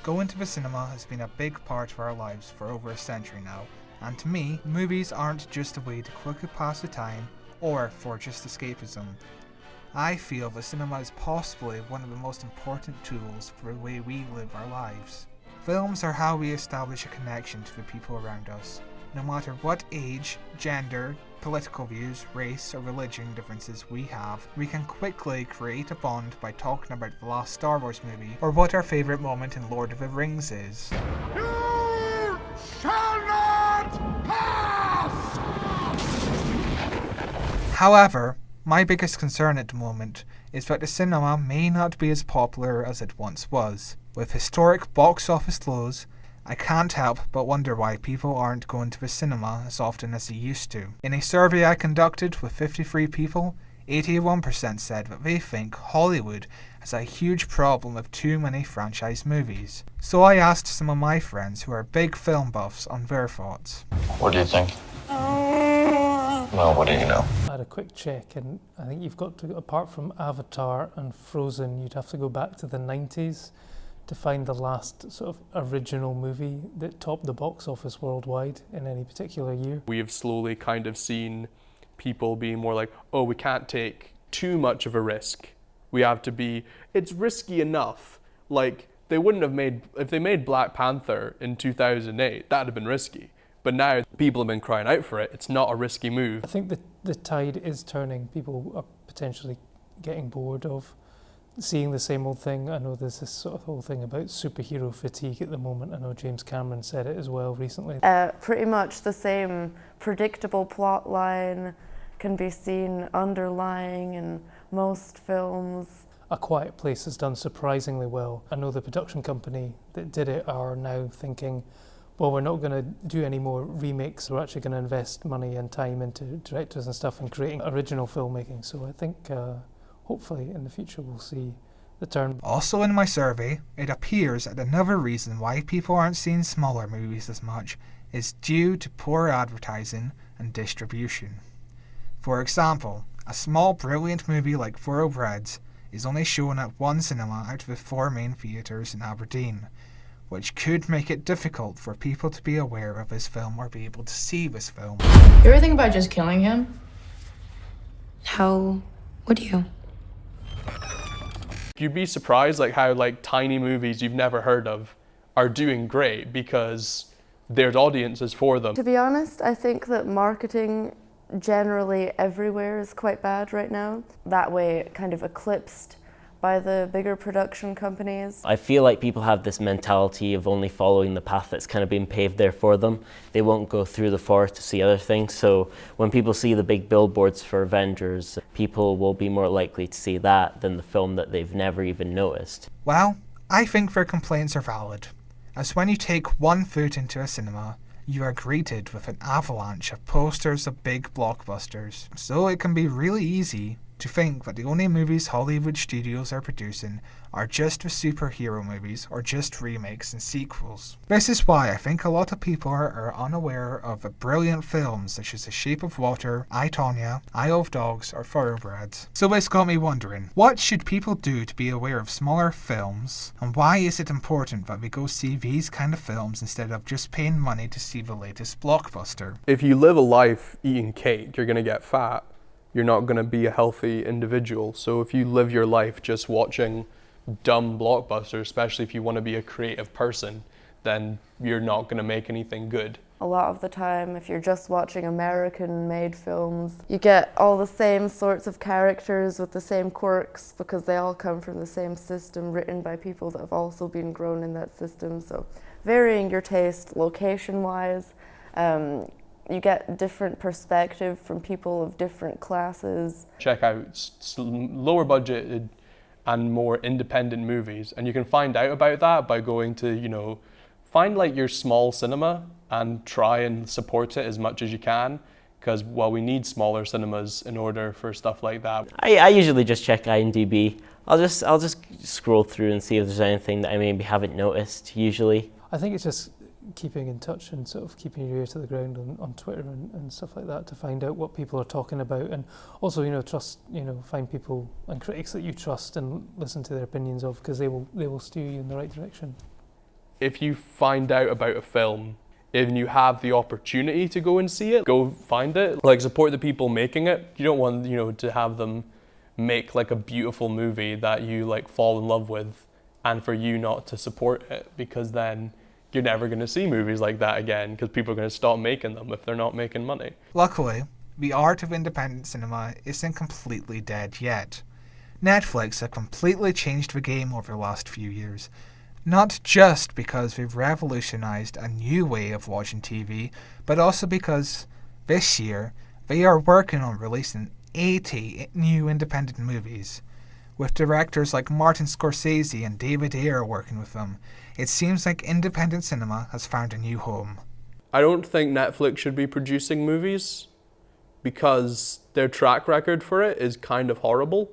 Going to the cinema has been a big part of our lives for over a century now, and to me, movies aren't just a way to quickly pass the time or for just escapism. I feel the cinema is possibly one of the most important tools for the way we live our lives. Films are how we establish a connection to the people around us. No matter what age, gender, political views, race, or religion differences we have, we can quickly create a bond by talking about the last Star Wars movie or what our favourite moment in Lord of the Rings is. You shall not pass! However, my biggest concern at the moment is that the cinema may not be as popular as it once was. With historic box office lows, I can't help but wonder why people aren't going to the cinema as often as they used to. In a survey I conducted with 53 people, 81% said that they think Hollywood has a huge problem with too many franchise movies. So I asked some of my friends who are big film buffs on their thoughts. What do you think? Well, what do you know? I had a quick check, and I think you've got to, apart from Avatar and Frozen, you'd have to go back to the 90s to find the last sort of original movie that topped the box office worldwide in any particular year. We have slowly kind of seen people being more like, oh, we can't take too much of a risk. We have to be, it's risky enough. Like, they wouldn't have made, if they made Black Panther in 2008, that'd have been risky. But now people have been crying out for it. It's not a risky move. I think the tide is turning. People are potentially getting bored of seeing the same old thing. I know there's this sort of whole thing about superhero fatigue at the moment. I know James Cameron said it as well recently. Pretty much the same predictable plot line can be seen underlying in most films. A Quiet Place has done surprisingly well. I know the production company that did it are now thinking, well, we're not going to do any more remakes. We're actually going to invest money and time into directors and stuff and creating original filmmaking. So I think hopefully in the future we'll see the turn. Also in my survey, it appears that another reason why people aren't seeing smaller movies as much is due to poor advertising and distribution. For example, a small brilliant movie like Thoroughbreds is only shown at one cinema out of the 4 main theatres in Aberdeen, which could make it difficult for people to be aware of this film or be able to see this film. You ever think about just killing him? How would you? You'd be surprised like how like tiny movies you've never heard of are doing great because there's audiences for them. To be honest, I think that marketing generally everywhere is quite bad right now. That way kind of eclipsed by the bigger production companies. I feel like people have this mentality of only following the path that's kind of been paved there for them. They won't go through the forest to see other things. So when people see the big billboards for Avengers, people will be more likely to see that than the film that they've never even noticed. Well, I think their complaints are valid, as when you take one foot into a cinema, you are greeted with an avalanche of posters of big blockbusters. So it can be really easy to think that the only movies Hollywood studios are producing are just the superhero movies or just remakes and sequels. This is why I think a lot of people are unaware of the brilliant films such as The Shape of Water, I, Tonya, Isle of Dogs, or Thoroughbreds. So this got me wondering, what should people do to be aware of smaller films, and why is it important that we go see these kind of films instead of just paying money to see the latest blockbuster? If you live a life eating cake, you're going to get fat. You're not going to be a healthy individual. So if you live your life just watching dumb blockbusters, especially if you want to be a creative person, then you're not going to make anything good. A lot of the time, if you're just watching American-made films, you get all the same sorts of characters with the same quirks because they all come from the same system written by people that have also been grown in that system. So varying your taste location-wise, you get different perspective from people of different classes. Check out lower budgeted and more independent movies, and you can find out about that by going to, find like your small cinema and try and support it as much as you can, because we need smaller cinemas in order for stuff like that. I usually just check IMDb. I'll just scroll through and see if there's anything that I maybe haven't noticed usually. I think it's just keeping in touch and sort of keeping your ear to the ground on Twitter and stuff like that to find out what people are talking about, and also find people and critics that you trust and listen to their opinions of, because they will steer you in the right direction. if you find out about a film and you have the opportunity to go and see it, go find it. Like, support the people making it. You don't want, you know, to have them make like a beautiful movie that you like fall in love with and for you not to support it, because then you're never going to see movies like that again, because people are going to stop making them if they're not making money. Luckily, the art of independent cinema isn't completely dead yet. Netflix have completely changed the game over the last few years. Not just because they've revolutionized a new way of watching TV, but also because this year they are working on releasing 80 new independent movies. With directors like Martin Scorsese and David Ayer working with them, it seems like independent cinema has found a new home. I don't think Netflix should be producing movies because their track record for it is kind of horrible.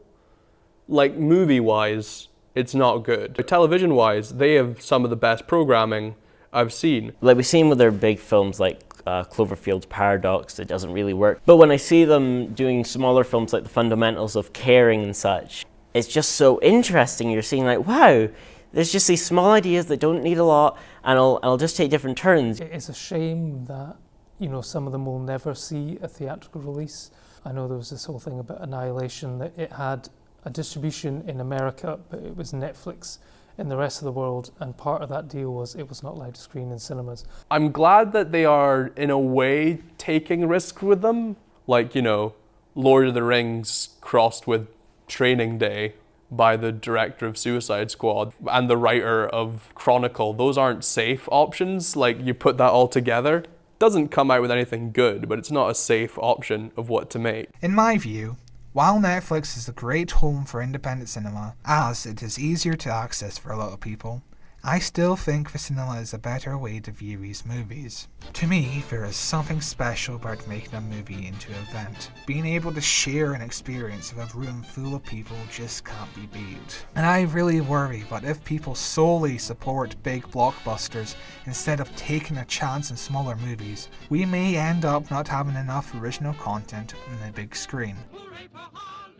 Like, movie-wise, it's not good. Television-wise, they have some of the best programming I've seen. Like we've seen with their big films like Cloverfield's Paradox, it doesn't really work. But when I see them doing smaller films like The Fundamentals of Caring and such, it's just so interesting. You're seeing like, wow, there's just these small ideas that don't need a lot, and I'll just take different turns. It's a shame that, you know, some of them will never see a theatrical release. I know there was this whole thing about Annihilation, that it had a distribution in America, but it was Netflix in the rest of the world, and part of that deal was it was not allowed to screen in cinemas. I'm glad that they are, in a way, taking risks with them. Like, you know, Lord of the Rings crossed with Training Day by the director of Suicide Squad and the writer of Chronicle. Those aren't safe options. Like, you put that all together, doesn't come out with anything good, but it's not a safe option of what to make. In my view, while Netflix is a great home for independent cinema, as it is easier to access for a lot of people, I still think the cinema is a better way to view these movies. To me, there is something special about making a movie into an event. Being able to share an experience with a room full of people just can't be beat. And I really worry that if people solely support big blockbusters instead of taking a chance in smaller movies, we may end up not having enough original content on the big screen. Hooray for Hollywood!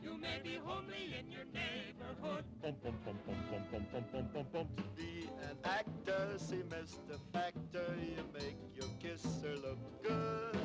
You may be homely in your neighborhood. To be an actor, see Mr. Factor, you make your kisser look good.